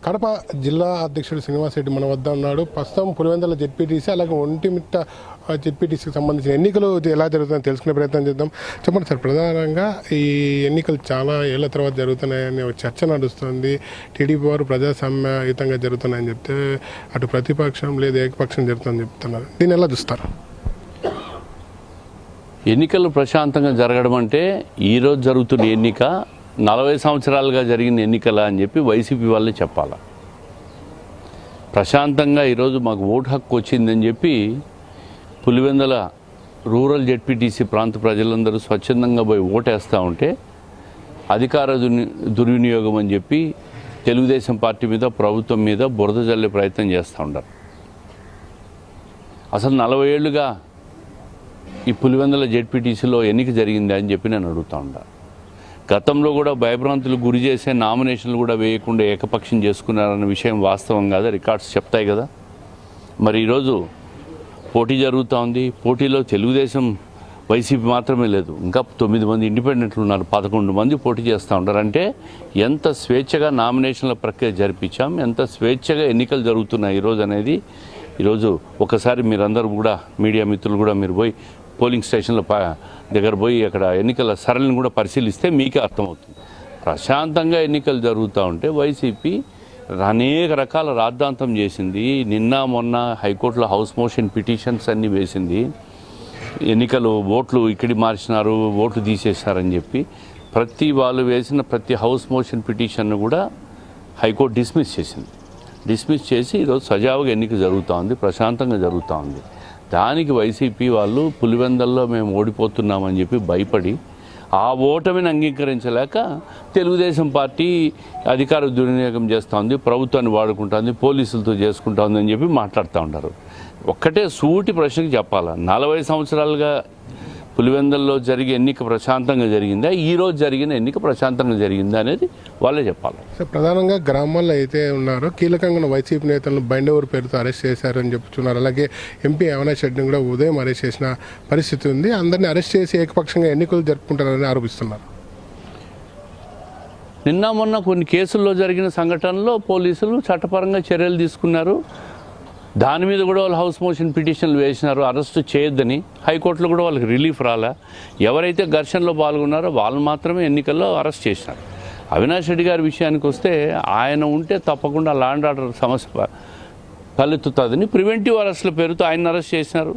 కడప జిల్లా అధ్యక్షుడు శ్రీనివాస్ రెడ్డి మన వద్ద ఉన్నాడు. ప్రస్తుతం పులివెందుల జెడ్పీటీసీ అలాగే ఒంటిమిట్ట జెడ్పీటీసీకి సంబంధించిన ఎన్నికలు ఎలా జరుగుతుందో తెలుసుకునే ప్రయత్నం చేద్దాం. చెప్పండి సార్, ప్రధానంగా ఈ ఎన్నికలు చాలా ఏళ్ల తర్వాత జరుగుతున్నాయని ఒక చర్చ నడుస్తుంది. టీడీపీ వారు ప్రజాస్వామ్యయుతంగా జరుగుతున్నాయని చెప్తే అటు ప్రతిపక్షం లేదా ఏకపక్షం జరుగుతుందని చెప్తున్నారు. దీన్ని ఎలా చూస్తారు? ఎన్నికలు ప్రశాంతంగా జరగడం అంటే ఈరోజు జరుగుతున్న ఎన్నిక 40 సంవత్సరాలుగా జరిగిన ఎన్నికల అని చెప్పి వైసీపీ వాళ్ళే చెప్పాలి. ప్రశాంతంగా ఈరోజు మాకు ఓటు హక్కు వచ్చిందని చెప్పి పులివెందుల రూరల్ జెడ్పీటీసీ ప్రాంత ప్రజలందరూ స్వచ్ఛందంగా పోయి ఓటేస్తూ ఉంటే అధికార దుర్వినియోగం అని చెప్పి తెలుగుదేశం పార్టీ మీద ప్రభుత్వం మీద బురద జల్లే ప్రయత్నం చేస్తూ ఉంటారు. అసలు 40 ఏళ్ళుగా ఈ పులివెందుల జెడ్పీటీసీలో ఎన్నిక జరిగింది అని చెప్పి నేను అడుగుతూ ఉంటాను. గతంలో కూడా భయభ్రాంతులకు గురి చేసే నామినేషన్లు కూడా వేయకుండా ఏకపక్షం చేసుకున్నారన్న విషయం వాస్తవం కాదా? రికార్డ్స్ చెప్తాయి కదా. మరి ఈరోజు పోటీ జరుగుతూ ఉంది. పోటీలో తెలుగుదేశం వైసీపీ మాత్రమే లేదు, ఇంకా 9 మంది ఇండిపెండెంట్లు ఉన్నారు. 11 మంది పోటీ చేస్తూ ఉంటారు. అంటే ఎంత స్వేచ్ఛగా నామినేషన్ల ప్రక్రియ జరిపించాం, ఎంత స్వేచ్ఛగా ఎన్నికలు జరుగుతున్నాయి ఈరోజు అనేది ఈరోజు ఒకసారి మీరందరూ కూడా మీడియా మిత్రులు కూడా మీరు పోయి పోలింగ్ స్టేషన్ల దగ్గర పోయి అక్కడ ఎన్నికల సరళిని కూడా పరిశీలిస్తే మీకే అర్థమవుతుంది. ప్రశాంతంగా ఎన్నికలు జరుగుతూ ఉంటే వైసీపీ అనేక రకాల రాద్ధాంతం చేసింది. నిన్న మొన్న హైకోర్టులో హౌస్ మోషన్ పిటిషన్స్ అన్నీ వేసింది. ఎన్నికలు ఓట్లు ఇక్కడి మార్చినారు, ఓట్లు తీసేశారని చెప్పి వాళ్ళు వేసిన ప్రతి హౌస్ మోషన్ పిటిషన్ను కూడా హైకోర్టు డిస్మిస్ చేసింది. డిస్మిస్ చేసి ఈరోజు సజావుగా ఎన్నిక జరుగుతూ ఉంది, ప్రశాంతంగా జరుగుతూ ఉంది. దానికి వైసీపీ వాళ్ళు పులివెందుల్లో మేము ఓడిపోతున్నామని చెప్పి భయపడి ఆ ఓటమిని అంగీకరించలేక తెలుగుదేశం పార్టీ అధికార దుర్వినియోగం చేస్తూ ఉంది, ప్రభుత్వాన్ని వాడుకుంటుంది, పోలీసులతో చేసుకుంటా ఉందని చెప్పి మాట్లాడుతూ ఉంటారు. ఒక్కటే సూటి ప్రశ్నకి చెప్పాలా, 40 సంవత్సరాలుగా పులివెందుల్లో జరిగే ఎన్నిక ప్రశాంతంగా జరిగిందా, ఈరోజు జరిగిన ఎన్నిక ప్రశాంతంగా జరిగిందా అనేది వాళ్ళే చెప్పాలి. సార్, ప్రధానంగా గ్రామాల్లో అయితే ఉన్నారో కీలకంగా వైసీపీ నేతలను బైండోవర్ పేరుతో అరెస్ట్ చేశారని చెప్తున్నారు. అలాగే ఎంపీ అవినాష్ రెడ్డిని కూడా ఉదయం అరెస్ట్ చేసిన పరిస్థితి ఉంది. అందరినీ అరెస్ట్ చేసి ఏకపక్షంగా ఎన్నికలు జరుపుకుంటారని ఆరోపిస్తున్నారు. నిన్న మొన్న కొన్ని కేసుల్లో జరిగిన సంఘటనలో పోలీసులు చట్టపరంగా చర్యలు తీసుకున్నారు. దాని మీద కూడా వాళ్ళు హౌస్ మోషన్ పిటిషన్లు వేసినారు అరెస్టు చేయొద్దని. హైకోర్టులో కూడా వాళ్ళకి రిలీఫ్ రాలే. ఎవరైతే ఘర్షణలో పాల్గొన్నారో వాళ్ళు మాత్రమే ఎన్నికల్లో అరెస్ట్ చేసినారు. అవినాష్ రెడ్డి గారి విషయానికి వస్తే ఆయన ఉంటే తప్పకుండా లా అండ్ ఆర్డర్ సమస్య తలెత్తుతుందని ప్రివెంటివ్ అరెస్టుల పేరుతో ఆయన అరెస్ట్ చేసినారు.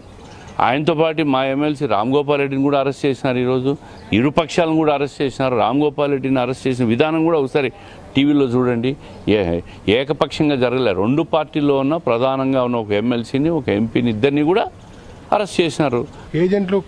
ఆయనతో పాటు మా ఎమ్మెల్సీ రామ్ గోపాల్ రెడ్డిని కూడా అరెస్ట్ చేసినారు. ఈరోజు ఇరు పక్షాలను కూడా అరెస్ట్ చేసినారు. రామ్ గోపాల్ రెడ్డిని అరెస్ట్ చేసిన విధానం కూడా ఒకసారి టీవీలో చూడండి. ఏకపక్షంగా జరగలే. 2 పార్టీల్లో ఉన్న ప్రధానంగా ఉన్న ఒక ఎమ్మెల్సీని, ఒక ఎంపీని, ఇద్దరిని కూడా అరెస్ట్ చేసినారు. ఏజెంట్లు